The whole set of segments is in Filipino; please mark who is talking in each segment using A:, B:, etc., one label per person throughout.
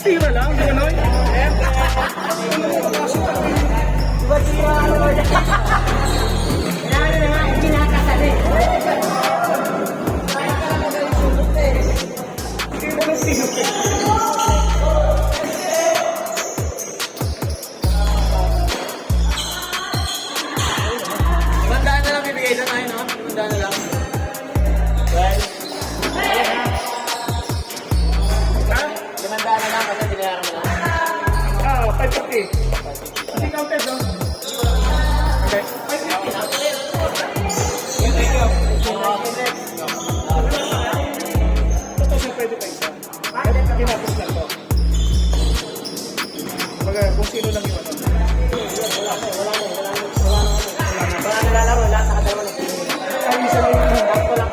A: tira lang, di ba, Noy?
B: Bandaan na lang bibigay na tayo, no? Bandaan na lang. Well, limandaan na lang kasi binayaran mo na.
A: 550. Hindi counted, no? Okay. 550. Ito siya pwede pa isa. Kinapos lang to. Baga, kung sino lang yung ano.
B: Wala na lalaro, lahat sa kadalawa na.
A: Ay, isa lang yung ano.
B: Ako lang.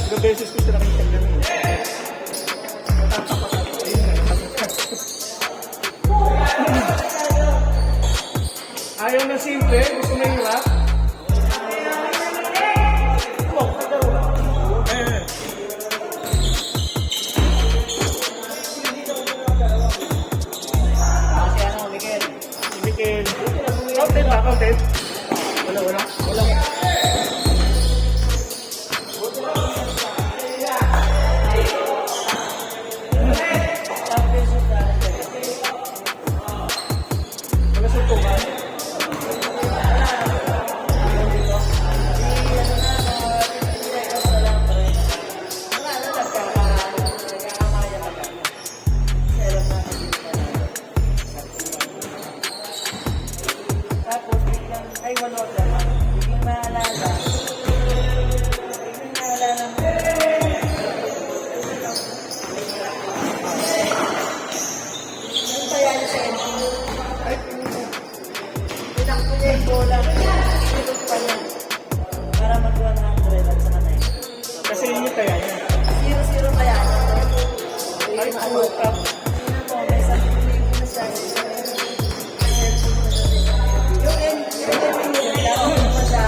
A: Ilang beses ko siya nakita ganun. Ayaw na simple, gusto na yung rap.
B: Kasi ano, Miguel?
A: Mikel. Counted ba? Counted? Wala. Wala sa tuman.
B: Tapos, biglang, ay, wala ka na. Biglang naalala. Yung kaya niya sa NC. Pinakbo niya yung bola. Silot pa niya. Para mag-100 at saka 9.
A: Kasi yun yung kaya niya.
B: 0-0 kaya niya.
A: Ay, puta.
B: Sino po, may sabihin na siya. Yung NC niya, dapat pa siya.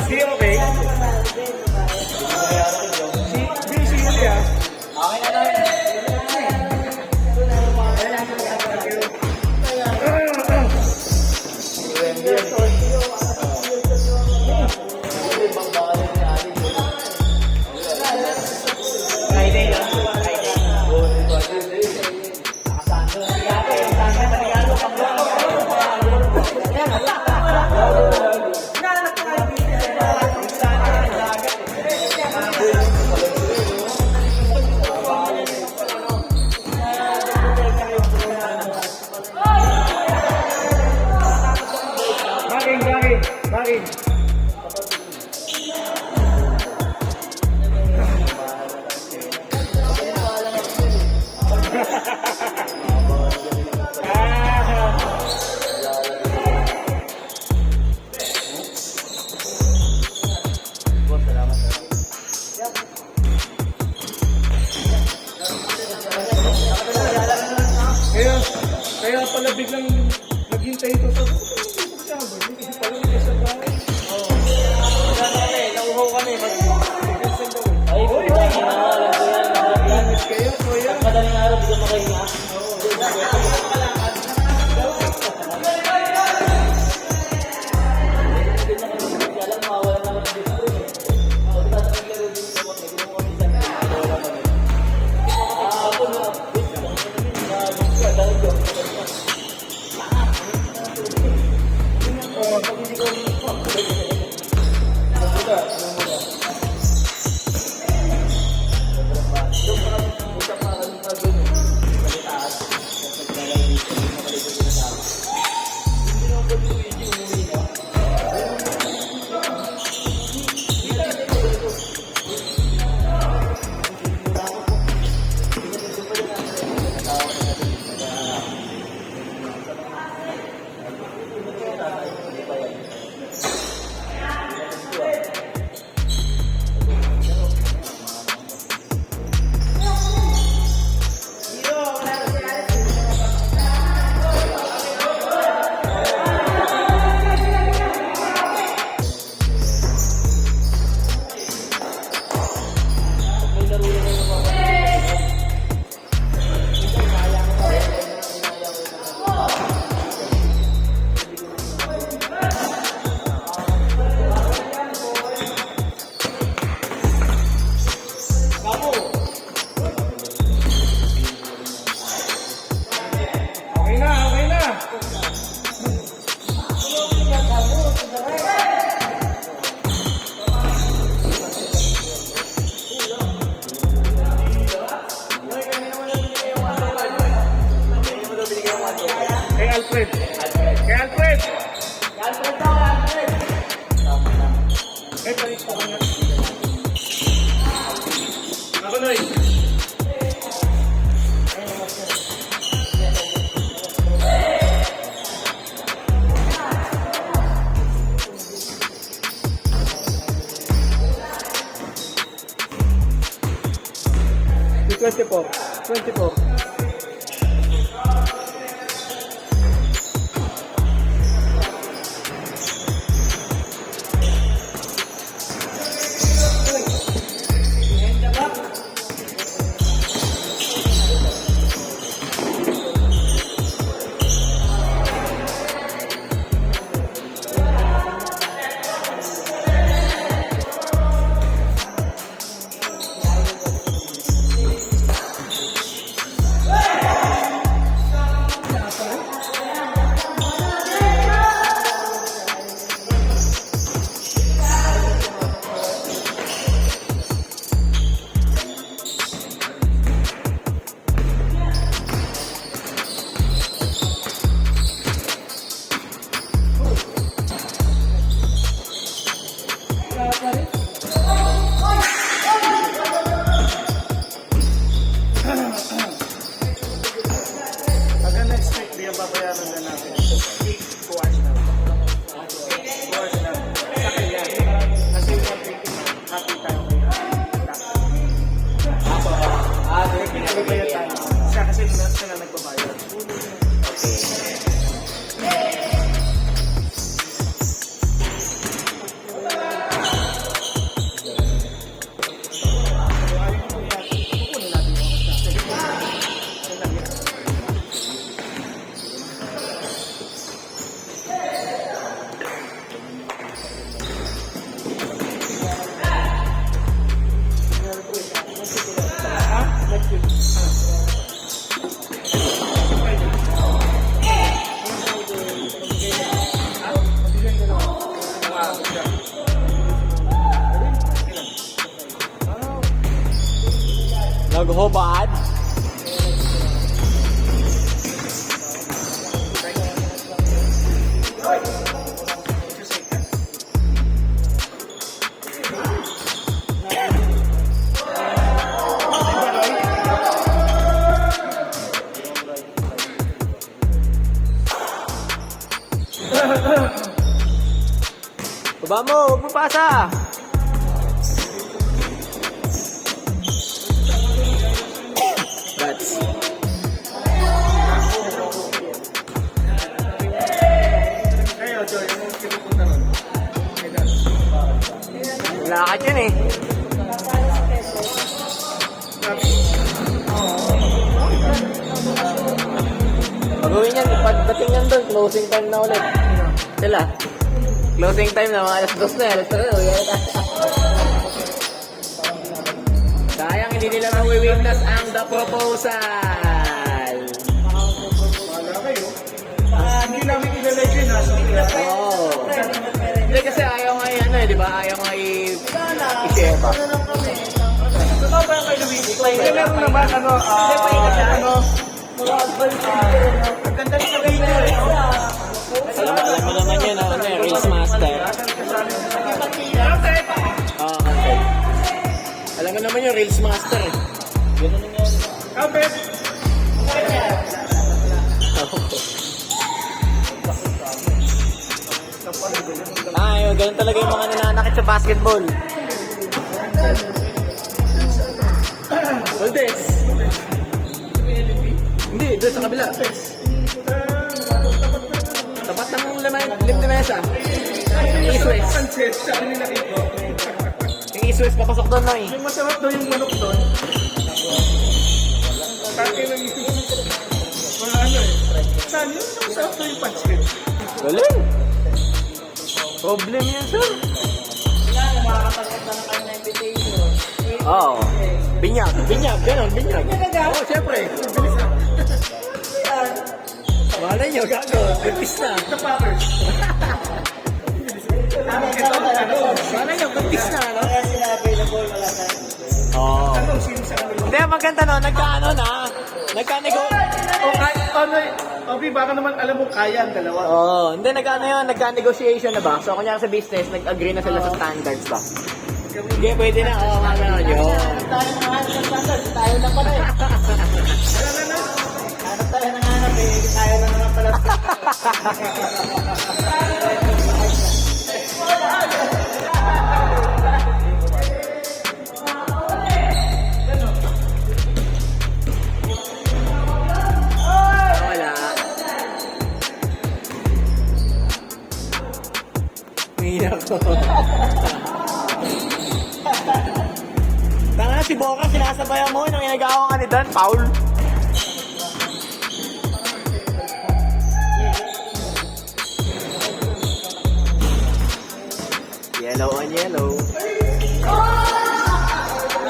A: Di okay? Di si Julia.
B: Okay na lang. Friday lang.
A: Maring. Kaya pala biglang naghintay ito sa hindi pala may sa bahay.
B: Nauhaw kami.
A: Ay,
B: madaling araw, di ka makahinga.
A: Okay na, okay na. Kay Alfred. Kay Alfred. Eh, palit ko kanya. Ako, Noy. Yung 24. 24. Hanggang next week, di ang babayaran na natin. 2 hours na. 2 hours na. Sa kanya. Kasi yung happy tayo kayo. Nagbabayad tayo. Siya kasi siya na nagbabayad.
C: Naghubad. Baba mo, huwag mo pasa. That's
A: Kayo, Joy, anong pinupunta nun?
C: lakad yun eh. Pagawin yan, pagdating yan doon, closing time na ulit. Sila. Closing time na, mga alas 2 na, alas 3 na. Sayang, hindi nila mawi-witness ang The Proposal.
A: Wala kayo. Hindi namin ilalagay na.
C: Oh. ayaw nga
B: Sana,
C: i-share pa.
B: ano lang kami.
A: Totoo ba yung kay Luigi? Kaya meron naman,
B: Mga advice ko yun.
A: ang ganda rin sa video eh.
C: Alam mo naman yun, ano eh, Reels Master. Oo, okay. Alam mo naman yung Reels Master eh. Ganun na yan.
A: Kapit!
C: Yun, ganun talaga yung mga nananakit sa basketball. Valdez! Hindi, doon sa kabila. Tapat ng limesa. Yung East-West.
A: Sanchez, sabi nila ito.
C: Yung East-West papasok doon na eh.
A: Yung masarap daw yung manok doon. Taki ng mga ano eh. Saan yun? Yung masarap daw yung pancit.
C: Galing! Problem yan, sir.
B: Kailangan, makakatanggap na kayo na invitation.
C: Oo. Binyag, ganon, binyag. Oo, syempre.
A: Bilis na.
B: Yan.
C: Malay nyo, gago. Baptis na.
A: Sa Packers.
C: Malay nyo, baptis na, no?
B: Kaya sila available, wala na.
C: Oo.
A: Anong sino sa kanila?
C: Hindi, maganda no, nagkaano na. Nagkanego.
A: O kahit ano eh. Obi, baka naman alam mo kaya ang dalawa.
C: Oo, hindi, nagkaano yun, nagka-negotiation na ba? So, kunyari sa business, nag-agree na sila sa standards ba? Hindi, pwede na. Oo, mga ganon yun.
B: Tayo ng hanap ng standard, tayo na pala eh. Hanap tayo ng hanap eh, tayo na naman pala.
C: Wala. Umiyak ko. Tanga, si Boca, sinasabayan mo nang inagawa ka ni Dan, Paul. Yellow on yellow.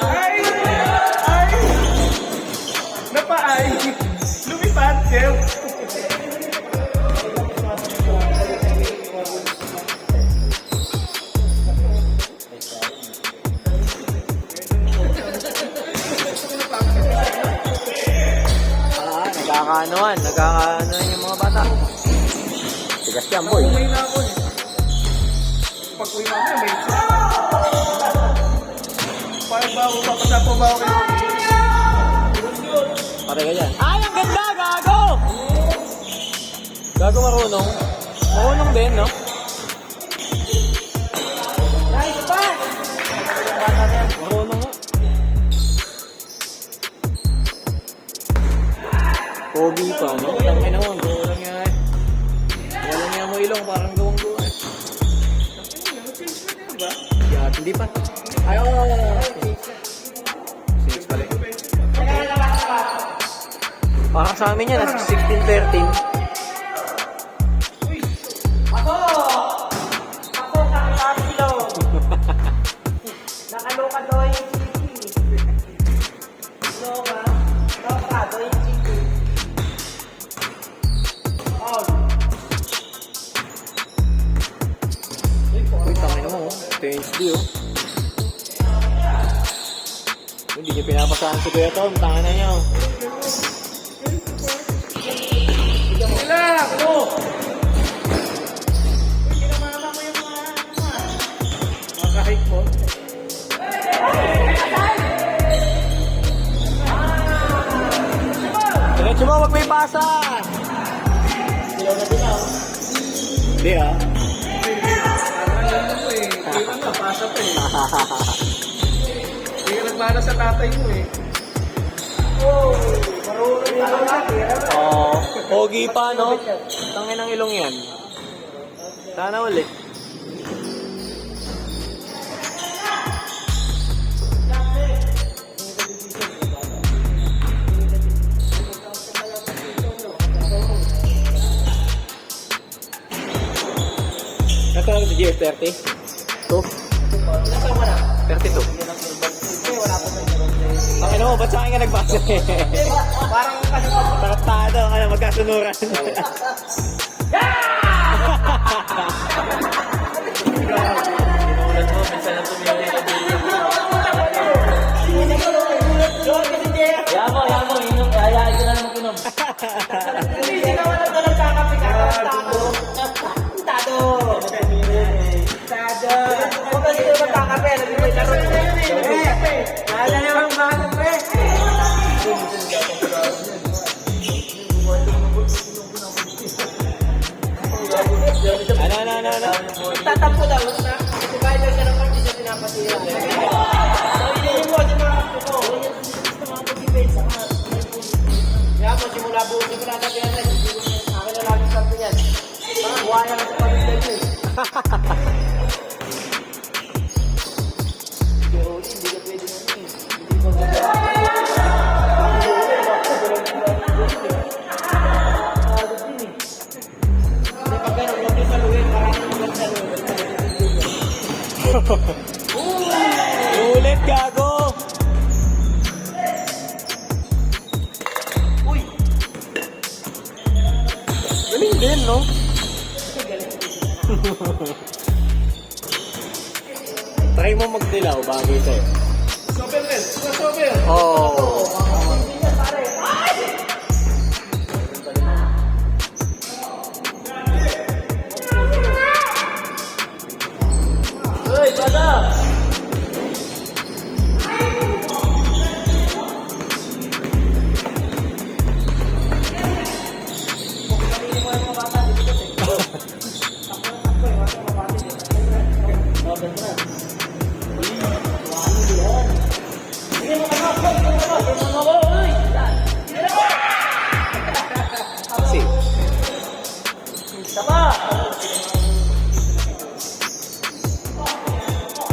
A: Ay! Ay! Napaay! Lumipad, Kev!
C: Nagkakaanoan yung mga bata. Tigas yan, boy.
A: Umay na ako eh. Pag-uwi namin, may isa. Parang ba ako, papasapo ba ako kayo?
C: Pare ka dyan. Ay, ang ganda! Gago! Gago marunong. Marunong din, no?
B: Nice pass!
C: Marunong nga. Pogi pa, no? Tangin naman, gawa lang yan. Gawa lang yan mo ilong, parang gawang-gawa. Yeah, hindi pa. Ay, oo. Six pala. Parang sa amin yan, 16-13.
B: Ako! Ako, kakasilo! Nakaloka daw yung city. Loka? Loka daw yung city. Oh.
C: Uy, tangin mo, oh. THD, oh. Hindi niyo pinapasahan si Kuya Tom, tangin na niyo.
A: Sila! Ako!
B: Kinamama mo yung mga
A: Makahik mo.
C: Diretso mo, wag may pasa!
B: Silaw na din ako.
C: Hindi, ah.
A: Ano mo eh. Hindi ka napasa pa eh. Hindi ka nagmana sa tatay mo eh.
B: Oh, marunong na ako natin.
C: Oo. Pogi pa, no? Tangin ng ilong yan. Sana ulit. Nagkaroon si GF 30? 2? 32. Ang ino mo, ba't sa akin ka nagbasa eh?
B: Parang kasi
C: Tarantado, ano, magkasunuran. Sinulat mo
A: Nagtatampo daw. Kasi kahit daw siya ng part, siya pinapatira. So, hindi mo si mga kapto ko.
B: Gusto mga pag-defense sa
A: Kaya mo, simula buo, simula na kaya na. Akin na lagi sabi yan. Parang buhaya lang sa pag-defense eh. Pero hindi ka pwede na eh. Hindi ko
C: Ulit, gago!
A: Uy!
C: Galing din, no? Try mo magdilaw, bagay sa'yo.
A: Sober rin! Sober!
C: Oh.
A: Uy! Bada!
C: Kasi, hindi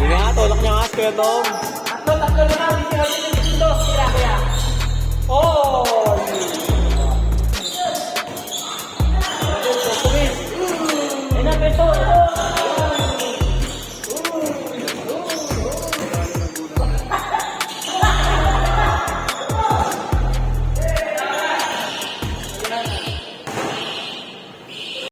C: nga, tulak niya nga, Kuya Tom.
A: Taklo na lang! Hindi natin dito! Kaya! Oh!